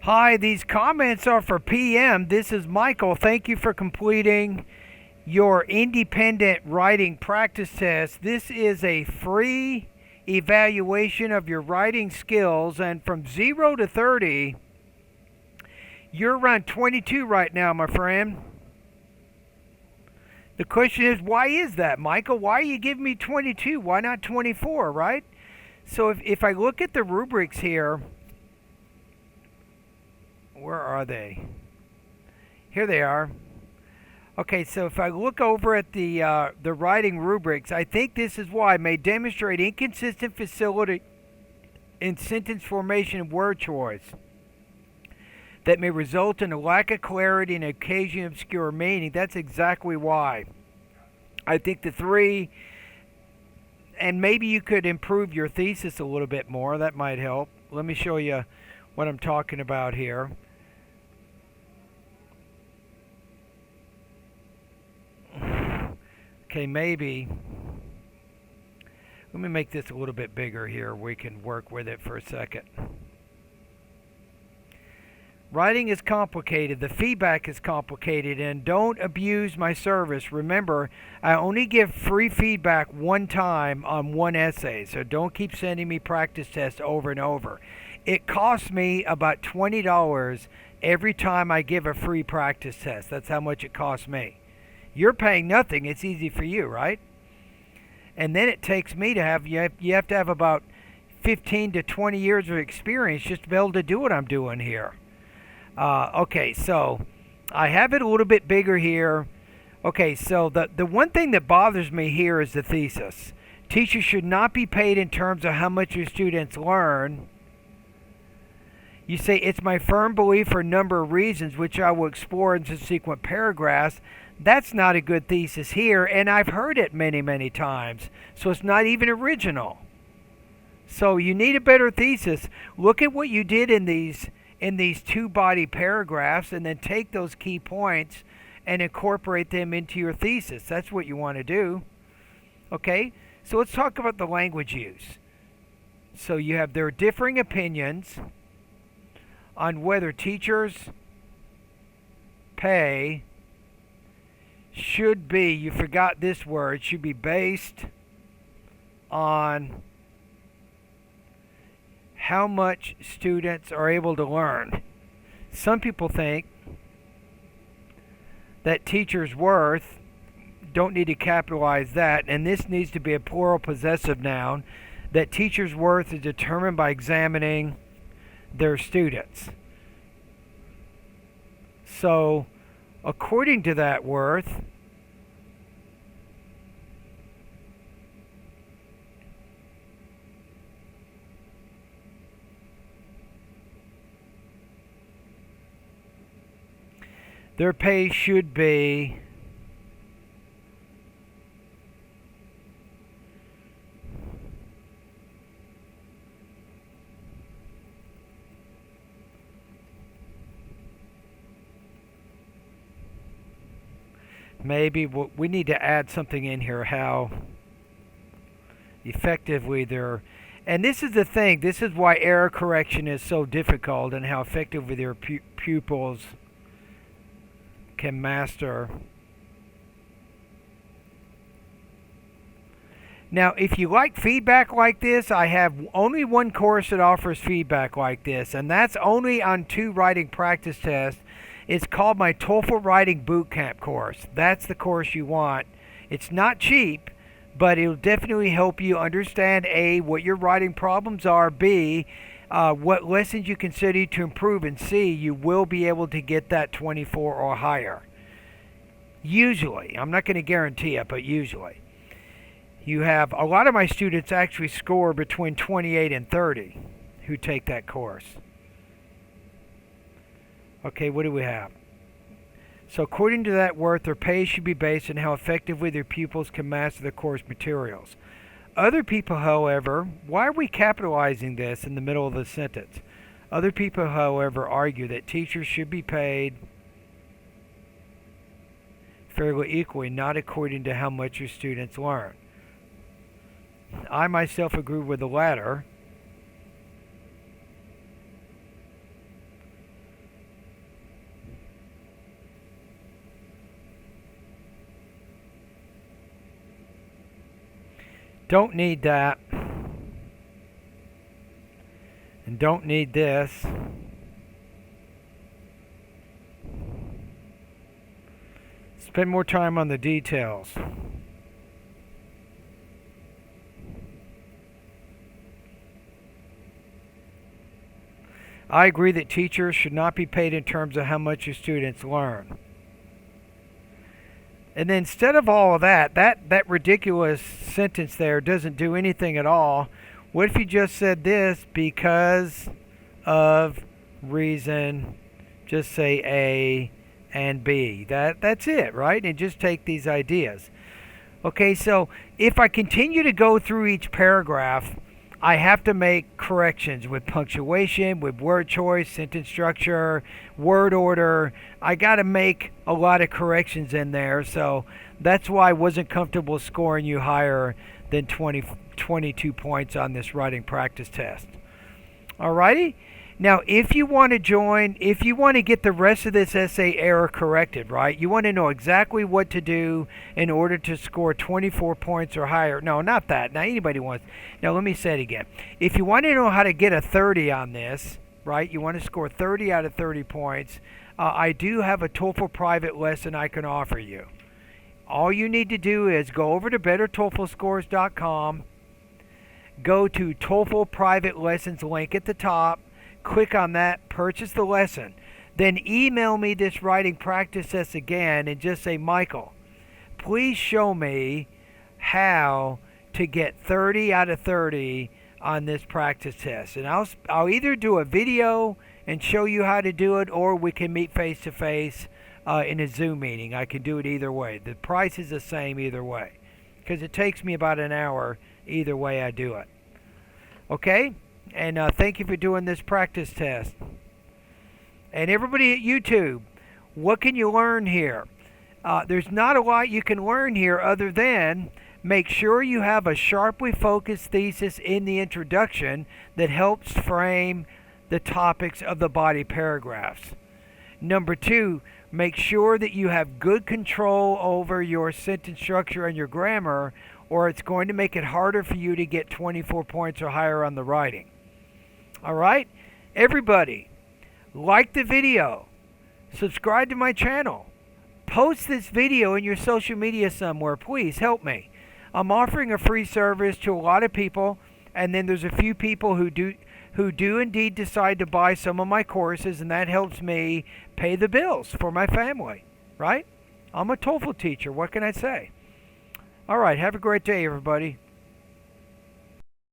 Hi, these comments are for PM. This is Michael. Thank you for completing your independent writing practice test. This is a free evaluation of your writing skills, and from 0 to 30, you're around 22 right now, my friend. The question is, why is that, Michael? Why are you giving me 22? Why not 24, right? So if I look at the rubrics here, where are they? Here they are. Okay, so if I look over at the writing rubrics, I think this is why may demonstrate inconsistent facility in sentence formation and word choice that may result in a lack of clarity and occasion obscure meaning. That's exactly why. I think the three, and maybe you could improve your thesis a little bit more. That might help. Let me show you what I'm talking about here. Okay, maybe. Let me make this a little bit bigger here. We can work with it for a second. Writing is complicated. The feedback is complicated, and don't abuse my service. Remember, I only give free feedback one time on one essay, so don't keep sending me practice tests over and over. It costs me about $20 every time I give a free practice test. That's how much it costs me. You're paying nothing. It's easy for you, right? And then it takes me to have you have to have about 15 to 20 years of experience just to be able to do what I'm doing here. Okay, so I have it a little bit bigger here. Okay, so the one thing that bothers me here is the thesis. Teachers should not be paid in terms of how much your students learn. You say, it's my firm belief for a number of reasons, which I will explore in subsequent paragraphs. That's not a good thesis here, and I've heard it many, many times. So it's not even original. So you need a better thesis. Look at what you did in these two-body paragraphs, and then take those key points and incorporate them into your thesis. That's what you want to do. Okay? So let's talk about the language use. So you have their differing opinions on whether teachers pay should be, you forgot this word, should be based on how much students are able to learn. Some people think that teachers' worth, don't need to capitalize that, and this needs to be a plural possessive noun, that teachers' worth is determined by examining their students. So, according to that worth, their pay should be maybe we need to add something in here, how effectively they're, and this is the thing, this is why error correction is so difficult, and how effectively their pupils can master. Now, if you like feedback like this, I have only one course that offers feedback like this, and that's only on 2 writing practice tests. It's called my TOEFL Writing Bootcamp course. That's the course you want. It's not cheap, but it'll definitely help you understand A, what your writing problems are, B, what lessons you can study to improve, and C, you will be able to get that 24 or higher. Usually. I'm not going to guarantee it, but usually. You have a lot of my students actually score between 28 and 30 who take that course. Okay, what do we have? So according to that worth, their pay should be based on how effectively their pupils can master the course materials. Other people, however, why are we capitalizing this in the middle of the sentence? Other people, however, argue that teachers should be paid fairly equally, not according to how much your students learn. I myself agree with the latter. Don't need that. And don't need this. Spend more time on the details. I agree that teachers should not be paid in terms of how much your students learn. And then instead of all of that ridiculous sentence there doesn't do anything at all. What if you just said this because of reason, just say A and B. That's it, right? And just take these ideas. Okay, so if I continue to go through each paragraph, I have to make corrections with punctuation, with word choice, sentence structure, word order. I got to make a lot of corrections in there, so that's why I wasn't comfortable scoring you higher than 22 points on this writing practice test. Alrighty? Now, if you want to join, if you want to get the rest of this essay error corrected, right? You want to know exactly what to do in order to score 24 points or higher. No, not that. Now, anybody wants. Now, let me say it again. If you want to know how to get a 30 on this, right? You want to score 30 out of 30 points. I do have a TOEFL private lesson I can offer you. All you need to do is go over to bettertoeflscores.com, go to TOEFL private lessons link at the top, click on that, purchase the lesson, then email me this writing practice test again and just say, Michael, please show me how to get 30 out of 30 on this practice test. And I'll either do a video and show you how to do it, or we can meet face to face in a Zoom meeting. I can do it either way. The price is the same either way because it takes me about an hour either way I do it. Okay? And thank you for doing this practice test. And everybody at YouTube, what can you learn here? There's not a lot you can learn here other than make sure you have a sharply focused thesis in the introduction that helps frame the topics of the body paragraphs. Number 2, make sure that you have good control over your sentence structure and your grammar, or it's going to make it harder for you to get 24 points or higher on the writing. All right? Everybody, like the video, subscribe to my channel, post this video in your social media somewhere. Please help me. I'm offering a free service to a lot of people, and then there's a few people who do indeed decide to buy some of my courses, and that helps me pay the bills for my family, right? I'm a TOEFL teacher. What can I say? All right. Have a great day, everybody.